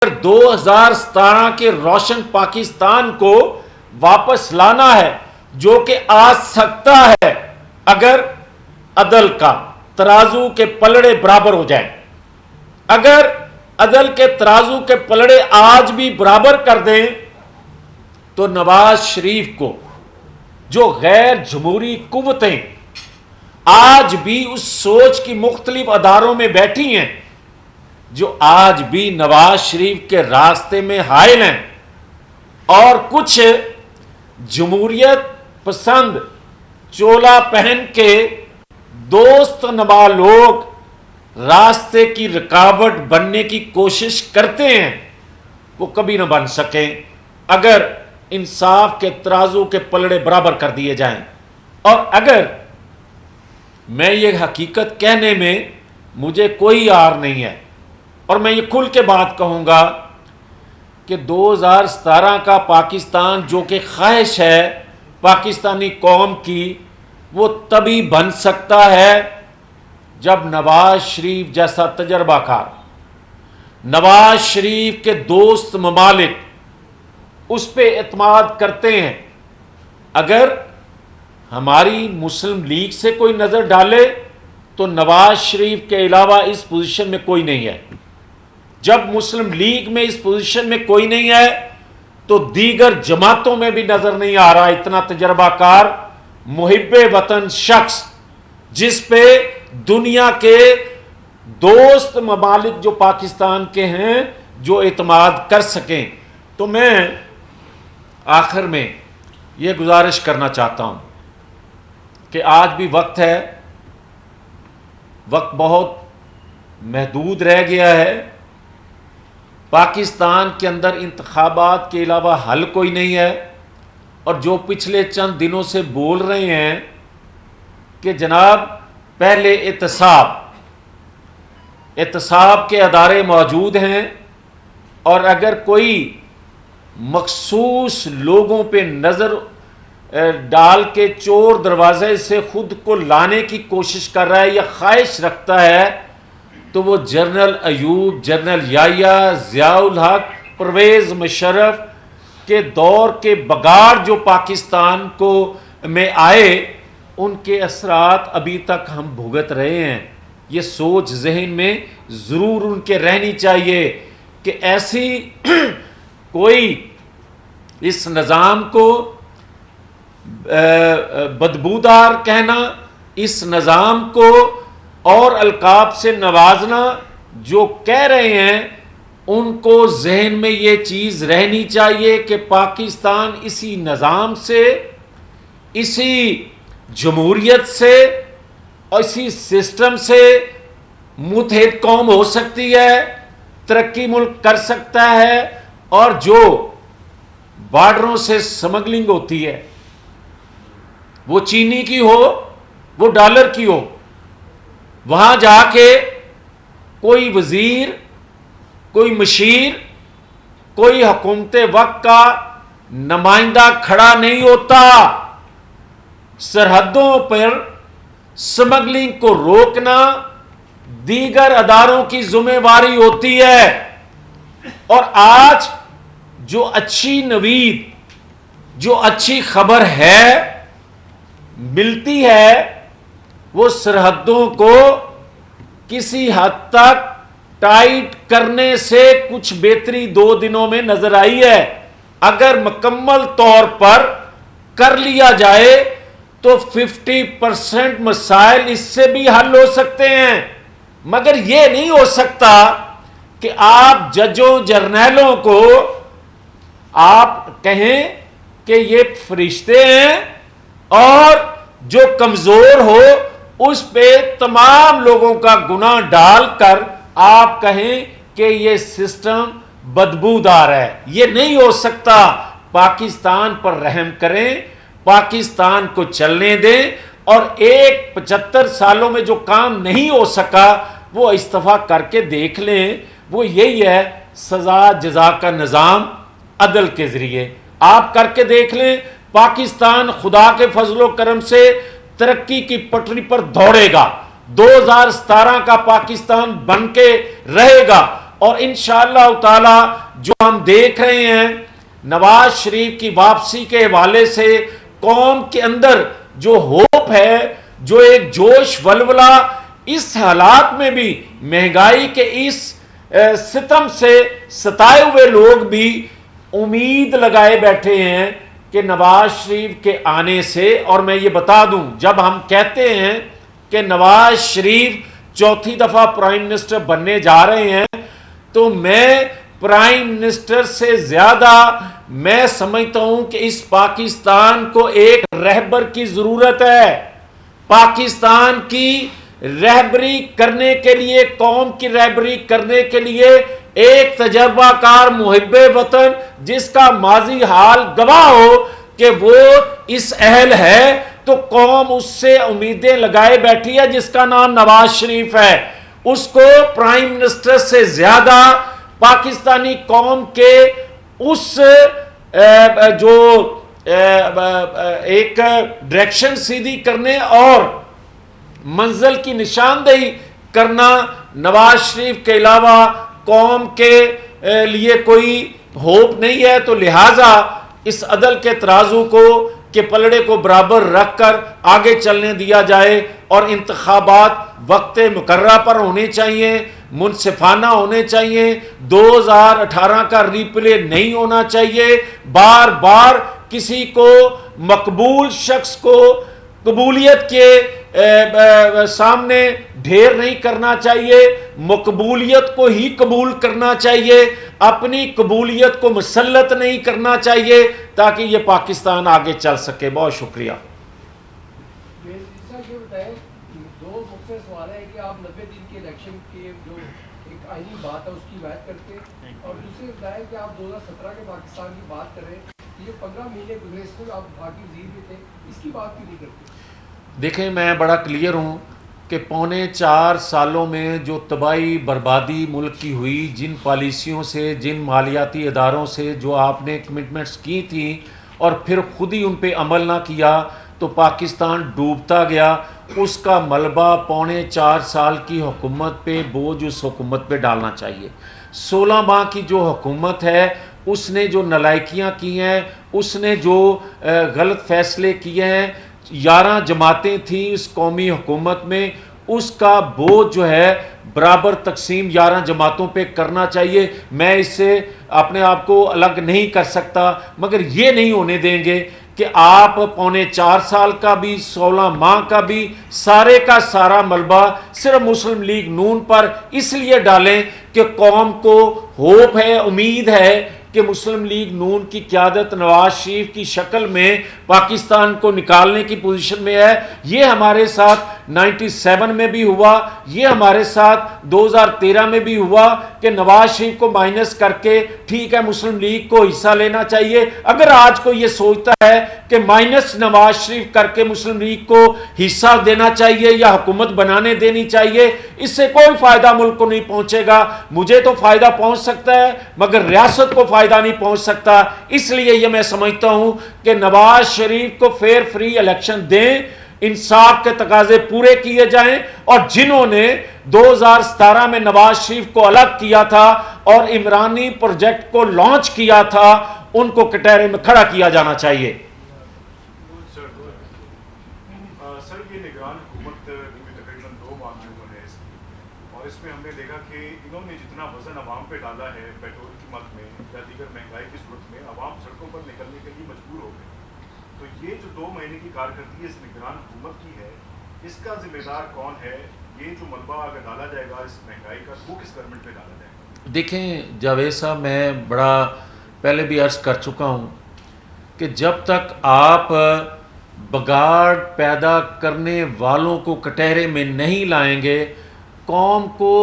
2017 کے روشن پاکستان کو واپس لانا ہے جو کہ آ سکتا ہے اگر عدل کا ترازو کے پلڑے برابر ہو جائیں. اگر عدل کے ترازو کے پلڑے آج بھی برابر کر دیں تو نواز شریف کو جو غیر جمہوری قوتیں آج بھی اس سوچ کی مختلف اداروں میں بیٹھی ہیں جو آج بھی نواز شریف کے راستے میں حائل ہیں اور کچھ جمہوریت پسند چولا پہن کے دوست نما لوگ راستے کی رکاوٹ بننے کی کوشش کرتے ہیں، وہ کبھی نہ بن سکیں اگر انصاف کے ترازو کے پلڑے برابر کر دیے جائیں. اور اگر میں یہ حقیقت کہنے میں مجھے کوئی عار نہیں ہے اور میں یہ کھل کے بات کہوں گا کہ 2017 کا پاکستان جو کہ خواہش ہے پاکستانی قوم کی، وہ تبھی بن سکتا ہے جب نواز شریف جیسا تجربہ کار، نواز شریف کے دوست ممالک اس پہ اعتماد کرتے ہیں. اگر ہماری مسلم لیگ سے کوئی نظر ڈالے تو نواز شریف کے علاوہ اس پوزیشن میں کوئی نہیں ہے. جب مسلم لیگ میں اس پوزیشن میں کوئی نہیں ہے تو دیگر جماعتوں میں بھی نظر نہیں آ رہا اتنا تجربہ کار محب وطن شخص جس پہ دنیا کے دوست ممالک جو پاکستان کے ہیں جو اعتماد کر سکیں. تو میں آخر میں یہ گزارش کرنا چاہتا ہوں کہ آج بھی وقت ہے، وقت بہت محدود رہ گیا ہے. پاکستان کے اندر انتخابات کے علاوہ حل کوئی نہیں ہے اور جو پچھلے چند دنوں سے بول رہے ہیں کہ جناب پہلے احتساب کے ادارے موجود ہیں اور اگر کوئی مخصوص لوگوں پہ نظر ڈال کے چور دروازے سے خود کو لانے کی کوشش کر رہا ہے یا خواہش رکھتا ہے تو وہ جنرل ایوب، جنرل یحییٰ، ضیاء الحق، پرویز مشرف کے دور کے بگاڑ جو پاکستان کو میں آئے ان کے اثرات ابھی تک ہم بھگت رہے ہیں. یہ سوچ ذہن میں ضرور ان کے رہنی چاہیے کہ ایسی کوئی اس نظام کو بدبودار کہنا، اس نظام کو اور القاب سے نوازنا جو کہہ رہے ہیں ان کو ذہن میں یہ چیز رہنی چاہیے کہ پاکستان اسی نظام سے، اسی جمہوریت سے اور اسی سسٹم سے متحد قوم ہو سکتی ہے، ترقی ملک کر سکتا ہے. اور جو بارڈروں سے سمگلنگ ہوتی ہے وہ چینی کی ہو، وہ ڈالر کی ہو، وہاں جا کے کوئی وزیر، کوئی مشیر، کوئی حکومت وقت کا نمائندہ کھڑا نہیں ہوتا. سرحدوں پر سمگلنگ کو روکنا دیگر اداروں کی ذمہ داری ہوتی ہے. اور آج جو اچھی نوید، جو اچھی خبر ہے ملتی ہے وہ سرحدوں کو کسی حد تک ٹائٹ کرنے سے کچھ بہتری 2 دنوں میں نظر آئی ہے. اگر مکمل طور پر کر لیا جائے تو 50% مسائل اس سے بھی حل ہو سکتے ہیں. مگر یہ نہیں ہو سکتا کہ آپ ججوں جرنیلوں کو آپ کہیں کہ یہ فرشتے ہیں اور جو کمزور ہو اس پہ تمام لوگوں کا گناہ ڈال کر آپ کہیں کہ یہ سسٹم بدبودار ہے. یہ نہیں ہو سکتا. پاکستان پر رحم کریں، پاکستان کو چلنے دیں اور 75 سالوں میں جو کام نہیں ہو سکا وہ استعفا کر کے دیکھ لیں. وہ یہی ہے سزا جزا کا نظام عدل کے ذریعے آپ کر کے دیکھ لیں. پاکستان خدا کے فضل و کرم سے ترقی کی پٹری پر دوڑے گا. 2017 کا پاکستان بن کے رہے گا. اور انشاءاللہ تعالی جو ہم دیکھ رہے ہیں نواز شریف کی واپسی کے حوالے سے قوم کے اندر جو ہوپ ہے، جو ایک جوش ولولہ، اس حالات میں بھی مہنگائی کے اس ستم سے ستائے ہوئے لوگ بھی امید لگائے بیٹھے ہیں کہ نواز شریف کے آنے سے، اور میں یہ بتا دوں جب ہم کہتے ہیں کہ نواز شریف چوتھی دفعہ پرائم منسٹر بننے جا رہے ہیں، تو میں پرائم منسٹر سے زیادہ میں سمجھتا ہوں کہ اس پاکستان کو ایک رہبر کی ضرورت ہے۔ پاکستان کی رہبری کرنے کے لیے، قوم کی رہبری کرنے کے لیے ایک تجربہ کار محب وطن جس کا ماضی حال گواہ ہو کہ وہ اس اہل ہے، تو قوم اس سے امیدیں لگائے بیٹھی ہے، جس کا نام نواز شریف ہے۔ اس کو پرائم منسٹر سے زیادہ پاکستانی قوم کے اس جو ایک ڈائریکشن سیدھی کرنے اور منزل کی نشاندہی کرنا نواز شریف کے علاوہ قوم کے لیے کوئی ہوپ نہیں ہے۔ تو لہٰذا اس عدل کے ترازو کو کہ پلڑے کو برابر رکھ کر آگے چلنے دیا جائے، اور انتخابات وقت مقررہ پر ہونے چاہیے، منصفانہ ہونے چاہیے، 2018 کا ری پلے نہیں ہونا چاہیے، بار بار کسی کو مقبول شخص کو قبولیت کے سامنے ڈھیر نہیں کرنا چاہیے، مقبولیت کو ہی قبول کرنا چاہیے، اپنی قبولیت کو مسلط نہیں کرنا چاہیے، تاکہ یہ پاکستان آگے چل سکے۔ بہت شکریہ۔ دو مختصر سوال ہے کہ آپ 90 دن کے الیکشن کے جو ایک آئینی بات ہے اس کی حمایت کرتے ہیں، اور دوسری بتائیں کہ آپ 2017 کے پاکستان کی بات کر رہے ہیں، یہ 15 مہینے گزرے، اس میں آپ بھارتی وزیر بھی تھے، اس کی بات کیوں نہیں کرتے؟ دیکھیں میں بڑا کلیئر ہوں کہ پونے 4 سالوں میں جو تباہی بربادی ملک کی ہوئی، جن پالیسیوں سے، جن مالیاتی اداروں سے جو آپ نے کمٹمنٹس کی تھیں اور پھر خود ہی ان پہ عمل نہ کیا، تو پاکستان ڈوبتا گیا۔ اس کا ملبہ پونے 4 سال کی حکومت پہ، بوجھ اس حکومت پہ ڈالنا چاہیے۔ 16 ماہ کی جو حکومت ہے، اس نے جو نالائکیاں کی ہیں، اس نے جو غلط فیصلے کیے ہیں، 11 جماعتیں تھیں اس قومی حکومت میں، اس کا بوجھ جو ہے برابر تقسیم 11 جماعتوں پہ کرنا چاہیے۔ میں اس سے اپنے آپ کو الگ نہیں کر سکتا، مگر یہ نہیں ہونے دیں گے کہ آپ پونے 4 سال کا بھی، 16 ماہ کا بھی، سارے کا سارا ملبہ صرف مسلم لیگ نون پر اس لیے ڈالیں کہ قوم کو ہوپ ہے، امید ہے کہ مسلم لیگ نون کی قیادت نواز شریف کی شکل میں پاکستان کو نکالنے کی پوزیشن میں ہے۔ یہ ہمارے ساتھ 97 میں بھی ہوا، یہ ہمارے ساتھ 2013 میں بھی ہوا کہ نواز شریف کو مائنس کر کے ٹھیک ہے مسلم لیگ کو حصہ لینا چاہیے۔ اگر آج کو یہ سوچتا ہے کہ مائنس نواز شریف کر کے مسلم لیگ کو حصہ دینا چاہیے یا حکومت بنانے دینی چاہیے، اس سے کوئی فائدہ ملک کو نہیں پہنچے گا۔ مجھے تو فائدہ پہنچ سکتا ہے مگر ریاست کو فائدہ نہیں پہنچ سکتا۔ اس لیے یہ میں سمجھتا ہوں کہ نواز شریف کو فیئر فری الیکشن دیں، انصاف کے تقاضے پورے کیے جائیں، اور جنہوں نے 2017 میں نواز شریف کو الگ کیا تھا اور عمرانی پروجیکٹ کو لانچ کیا تھا، ان کو کٹہرے میں کھڑا کیا جانا چاہیے۔ سر یہ نگران حکومت تقریباً 2 ماہ میں ہونے ہے، اور اس میں ہم نے دیکھا کہ انہوں نے جتنا وزن عوام پہ ڈالا ہے پیٹرول قیمت میں یا دیگر مہنگائی کی صورت میں، عوام سڑکوں پر نکلنے کے لیے مجبور ہو گئے۔ تو یہ جو 2 مہینے کی کارکردگی اس نگران حکومت کی ہے، اس کا ذمہ دار کون ہے؟ یہ جو ملبہ اگر ڈالا جائے گا اس مہنگائی کا، وہ کس گورنمنٹ پہ ڈالا جائے گا؟ دیکھیں جاوید صاحب، میں بڑا پہلے بھی عرض کر چکا ہوں کہ جب تک آپ بگاڑ پیدا کرنے والوں کو کٹہرے میں نہیں لائیں گے، قوم کو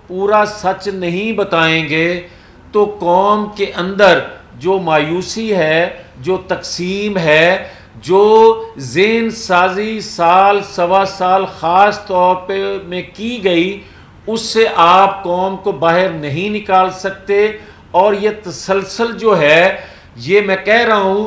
پورا سچ نہیں بتائیں گے، تو قوم کے اندر جو مایوسی ہے، جو تقسیم ہے، جو ذہن سازی سال سوا سال خاص طور پہ میں کی گئی، اس سے آپ قوم کو باہر نہیں نکال سکتے۔ اور یہ تسلسل جو ہے، یہ میں کہہ رہا ہوں